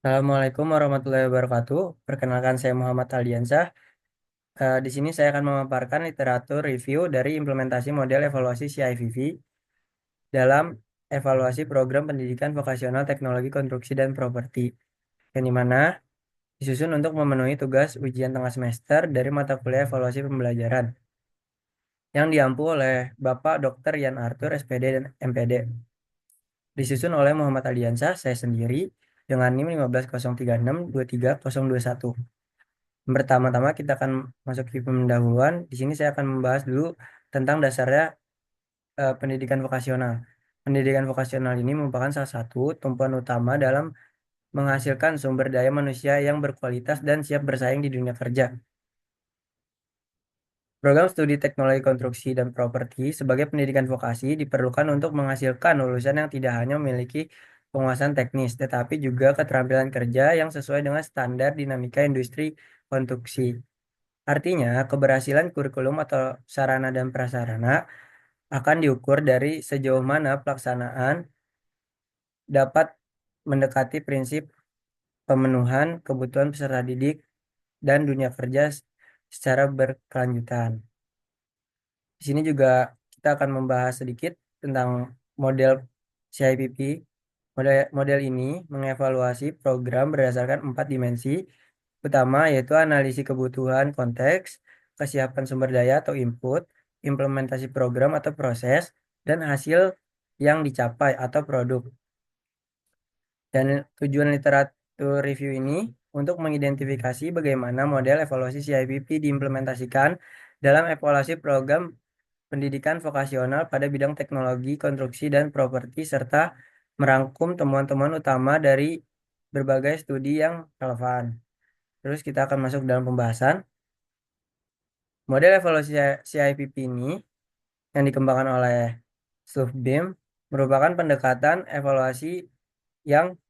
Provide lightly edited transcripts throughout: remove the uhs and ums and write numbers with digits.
Assalamualaikum warahmatullahi wabarakatuh. Perkenalkan saya Muhammad Aldiansyah. Di sini saya akan memaparkan literatur review dari implementasi model evaluasi CIVV dalam evaluasi program pendidikan vokasional teknologi konstruksi dan properti, yang dimana disusun untuk memenuhi tugas ujian tengah semester dari mata kuliah evaluasi pembelajaran yang diampu oleh Bapak Dr. Yan Arthur, SPD dan MPD. Disusun oleh Muhammad Aldiansyah, saya sendiri, dengan NIM 150362301. Pertama-tama kita akan masuk ke pendahuluan. Di sini saya akan membahas dulu tentang dasarnya pendidikan vokasional. Pendidikan vokasional ini merupakan salah satu tumpuan utama dalam menghasilkan sumber daya manusia yang berkualitas dan siap bersaing di dunia kerja. Program studi teknologi konstruksi dan properti sebagai pendidikan vokasi diperlukan untuk menghasilkan lulusan yang tidak hanya memiliki penguasaan teknis, tetapi juga keterampilan kerja yang sesuai dengan standar dinamika industri konstruksi. Artinya, keberhasilan kurikulum atau sarana dan prasarana akan diukur dari sejauh mana pelaksanaan dapat mendekati prinsip pemenuhan kebutuhan peserta didik dan dunia kerja secara berkelanjutan. Di sini juga kita akan membahas sedikit tentang model CIPP. Model ini mengevaluasi program berdasarkan 4 dimensi utama, yaitu analisis kebutuhan konteks, kesiapan sumber daya atau input, implementasi program atau proses, dan hasil yang dicapai atau produk. Dan tujuan literatur review ini untuk mengidentifikasi bagaimana model evaluasi CIPP diimplementasikan dalam evaluasi program pendidikan vokasional pada bidang teknologi, konstruksi, dan properti, serta merangkum temuan-temuan utama dari berbagai studi yang relevan. Terus kita akan masuk dalam pembahasan. Model evaluasi CIPP ini yang dikembangkan oleh Sluvbeam merupakan pendekatan evaluasi yang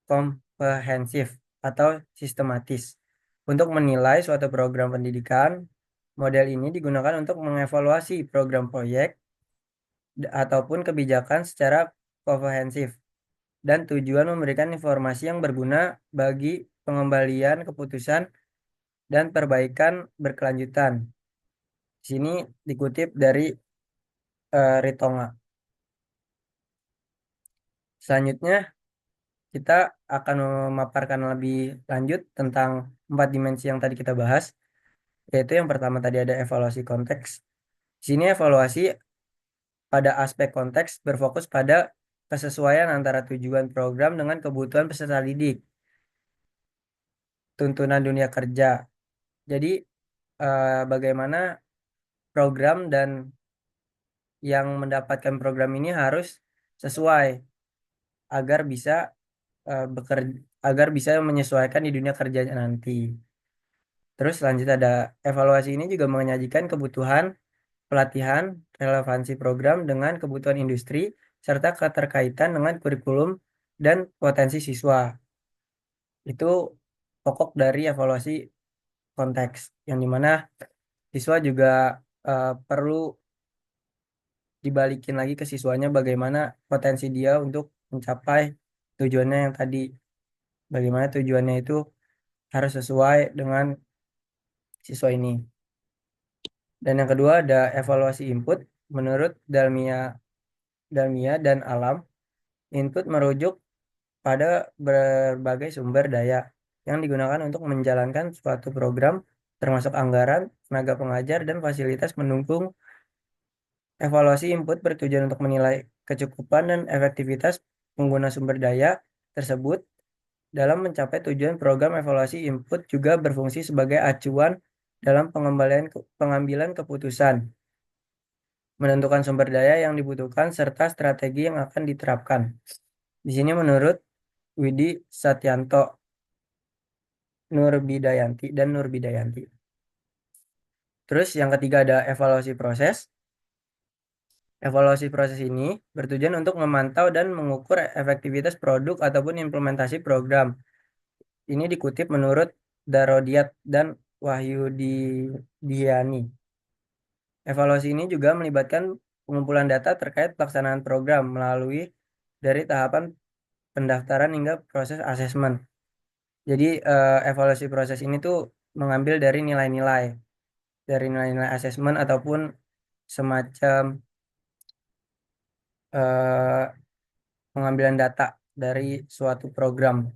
komprehensif atau sistematis. Untuk menilai suatu program pendidikan, model ini digunakan untuk mengevaluasi program proyek ataupun kebijakan secara komprehensif dan tujuan memberikan informasi yang berguna bagi pengembalian keputusan dan perbaikan berkelanjutan. Di sini dikutip dari Ritonga. Selanjutnya, kita akan memaparkan lebih lanjut tentang 4 dimensi yang tadi kita bahas, yaitu yang pertama tadi ada evaluasi konteks. Di sini evaluasi pada aspek konteks berfokus pada kesesuaian antara tujuan program dengan kebutuhan peserta didik, tuntunan dunia kerja. Jadi, bagaimana program dan yang mendapatkan program ini harus sesuai agar bisa bekerja, agar bisa menyesuaikan di dunia kerjanya nanti. Terus lanjut ada evaluasi ini juga menyajikan kebutuhan pelatihan, relevansi program dengan kebutuhan industri, serta keterkaitan dengan kurikulum dan potensi siswa. Itu pokok dari evaluasi konteks, yang dimana siswa juga perlu dibalikin lagi ke siswanya bagaimana potensi dia untuk mencapai tujuannya yang tadi. Bagaimana tujuannya itu harus sesuai dengan siswa ini. Dan yang kedua ada evaluasi input. Menurut Dalmia dan Alam, input merujuk pada berbagai sumber daya yang digunakan untuk menjalankan suatu program, termasuk anggaran, tenaga pengajar, dan fasilitas pendukung. Evaluasi input bertujuan untuk menilai kecukupan dan efektivitas pengguna sumber daya tersebut dalam mencapai tujuan. Program evaluasi input juga berfungsi sebagai acuan dalam pengambilan keputusan, menentukan sumber daya yang dibutuhkan, serta strategi yang akan diterapkan. Di sini menurut Widi Satyanto, Nurbidayanti. Terus yang ketiga ada evaluasi proses. Evaluasi proses ini bertujuan untuk memantau dan mengukur efektivitas produk ataupun implementasi program. Ini dikutip menurut Darodiat dan Wahyudiani. Evaluasi ini juga melibatkan pengumpulan data terkait pelaksanaan program melalui dari tahapan pendaftaran hingga proses asesmen. Jadi evaluasi proses ini tuh mengambil dari nilai-nilai asesmen ataupun semacam eh, pengambilan data dari suatu program.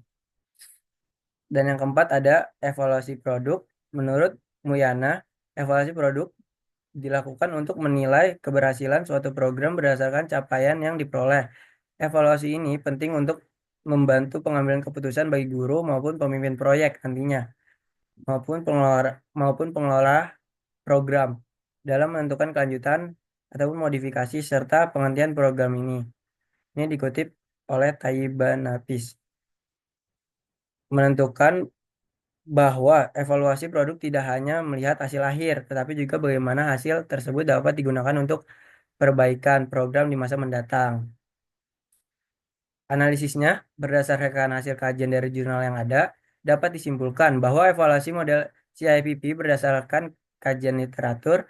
Dan yang keempat ada evaluasi produk. Menurut Muyana, evaluasi produk dilakukan untuk menilai keberhasilan suatu program berdasarkan capaian yang diperoleh. Evaluasi ini penting untuk membantu pengambilan keputusan bagi guru maupun pemimpin proyek nantinya, maupun pengelola program dalam menentukan kelanjutan ataupun modifikasi serta penghentian program ini. Ini dikutip oleh Taiba Nafis. Menentukan bahwa evaluasi produk tidak hanya melihat hasil akhir, tetapi juga bagaimana hasil tersebut dapat digunakan untuk perbaikan program di masa mendatang. Analisisnya, berdasarkan hasil kajian dari jurnal yang ada, dapat disimpulkan bahwa evaluasi model CIPP berdasarkan kajian literatur,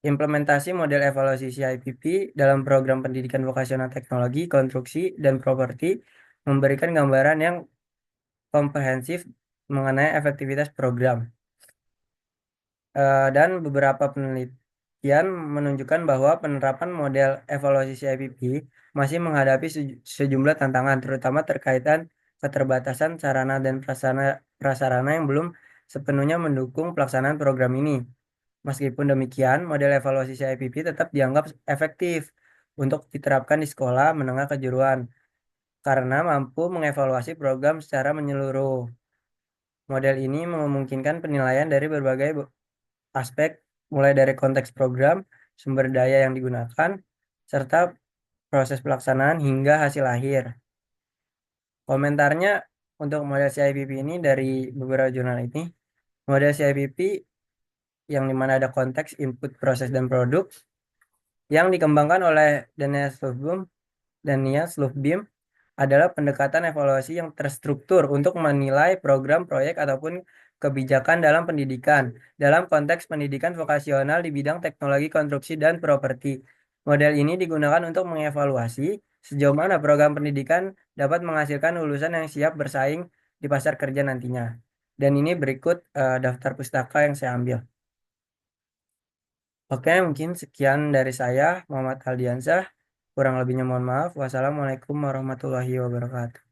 implementasi model evaluasi CIPP dalam program pendidikan vokasional teknologi, konstruksi, dan properti memberikan gambaran yang komprehensif mengenai efektivitas program. Dan beberapa penelitian menunjukkan bahwa penerapan model evaluasi CIPP masih menghadapi sejumlah tantangan, terutama terkaitan keterbatasan sarana dan prasarana yang belum sepenuhnya mendukung pelaksanaan program ini. Meskipun demikian, model evaluasi CIPP tetap dianggap efektif untuk diterapkan di sekolah menengah kejuruan karena mampu mengevaluasi program secara menyeluruh. Model ini memungkinkan penilaian dari berbagai aspek, mulai dari konteks program, sumber daya yang digunakan, serta proses pelaksanaan hingga hasil akhir. Komentarnya untuk model CIPP ini dari beberapa jurnal ini, model CIPP yang dimana ada konteks, input, proses, dan produk, yang dikembangkan oleh Daniel Slufbeam adalah pendekatan evaluasi yang terstruktur untuk menilai program, proyek, ataupun kebijakan dalam pendidikan, dalam konteks pendidikan vokasional di bidang teknologi konstruksi dan properti. Model ini digunakan untuk mengevaluasi sejauh mana program pendidikan dapat menghasilkan lulusan yang siap bersaing di pasar kerja nantinya. Dan ini berikut daftar pustaka yang saya ambil. Oke, mungkin sekian dari saya, Muhammad Aldiansah. Kurang lebihnya mohon maaf. Wassalamualaikum warahmatullahi wabarakatuh.